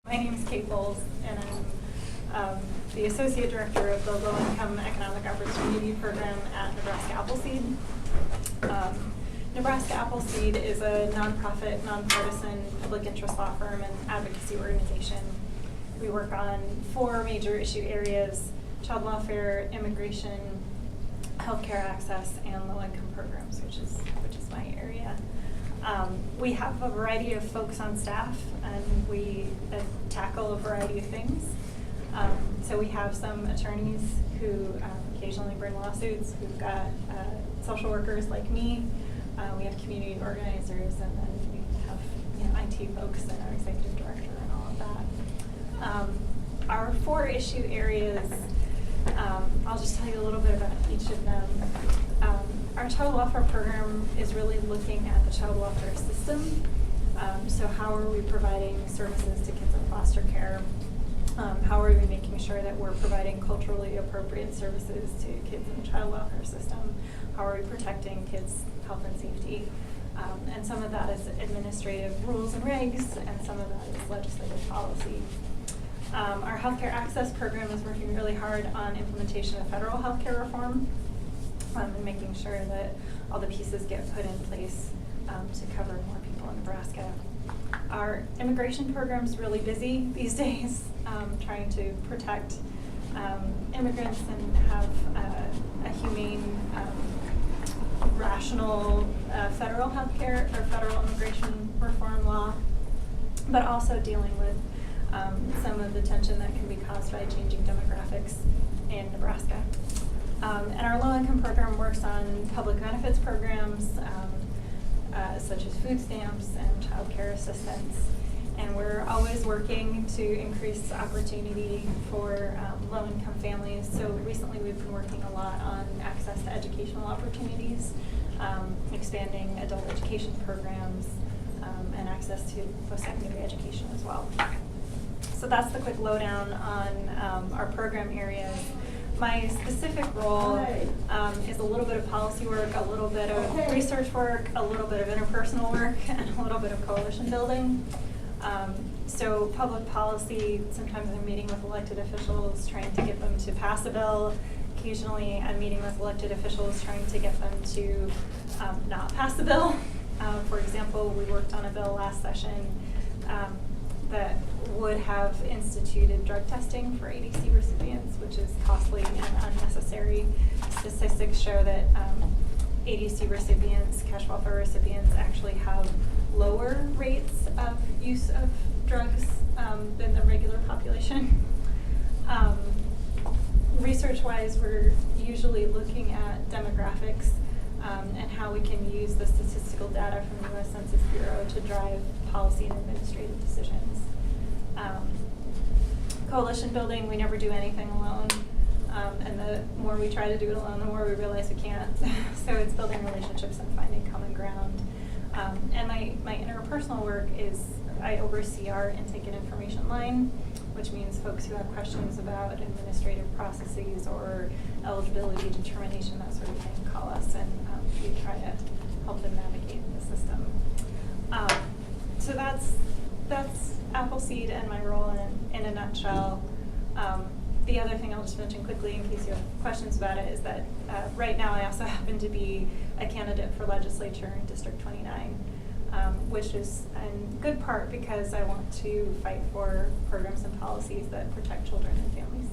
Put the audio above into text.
My name is Kate Bolz, and I'm the Associate Director of the Low Income Economic Opportunity Program at Nebraska Appleseed. Nebraska Appleseed is a nonprofit, nonpartisan public interest law firm and advocacy organization. We work on 4 major issue areas: child welfare, immigration, healthcare access, and low-income programs, which is my area. We have a variety of folks on staff, and we tackle a variety of things. So we have some attorneys who occasionally bring lawsuits. We've got social workers like me. We have community organizers, and then we have IT folks and our executive director and all of that. Our 4 issue areas, I'll just tell you a little bit about each of them. Our child welfare program is really looking at the child welfare system. So how are we providing services to kids in foster care? How are we making sure that we're providing culturally appropriate services to kids in the child welfare system? How are we protecting kids' health and safety? And some of that is administrative rules and regs, and some of that is legislative policy. Our healthcare access program is working really hard on implementation of federal healthcare reform, and making sure that all the pieces get put in place to cover more people in Nebraska. Our immigration program is really busy these days, trying to protect immigrants and have a humane, rational federal healthcare or federal immigration reform law, but also dealing with some of the tension that can be caused by changing demographics in Nebraska. And our low-income program works on public benefits programs such as food stamps and child care assistance. And we're always working to increase opportunity for low-income families. So recently we've been working a lot on access to educational opportunities, expanding adult education programs, and access to post-secondary education as well. So that's the quick lowdown on our program areas. My specific role is a little bit of policy work, a little bit of research work, a little bit of interpersonal work, and a little bit of coalition building. So public policy, sometimes I'm meeting with elected officials trying to get them to pass a bill. Occasionally I'm meeting with elected officials trying to get them to not pass the bill. For example, we worked on a bill last session that would have instituted drug testing for ADC recipients, which is costly and unnecessary. Statistics show that ADC recipients, cash welfare recipients, actually have lower rates of use of drugs than the regular population. Research-wise, we're usually looking at demographics and how we can use the statistical data from the U.S. Census Bureau to drive policy and administrative decisions. Coalition building, we never do anything alone, and the more we try to do it alone, the more we realize we can't. So it's building relationships and finding common ground. And my interpersonal work is I oversee our intake and information line, which means folks who have questions about administrative processes or eligibility determination, that sort of thing, call us, and we try to help them navigate the system. So that's Appleseed and my role in a nutshell. The other thing I'll just mention quickly in case you have questions about it is that right now I also happen to be a candidate for legislature in District 29, which is in good part because I want to fight for programs and policies that protect children and families.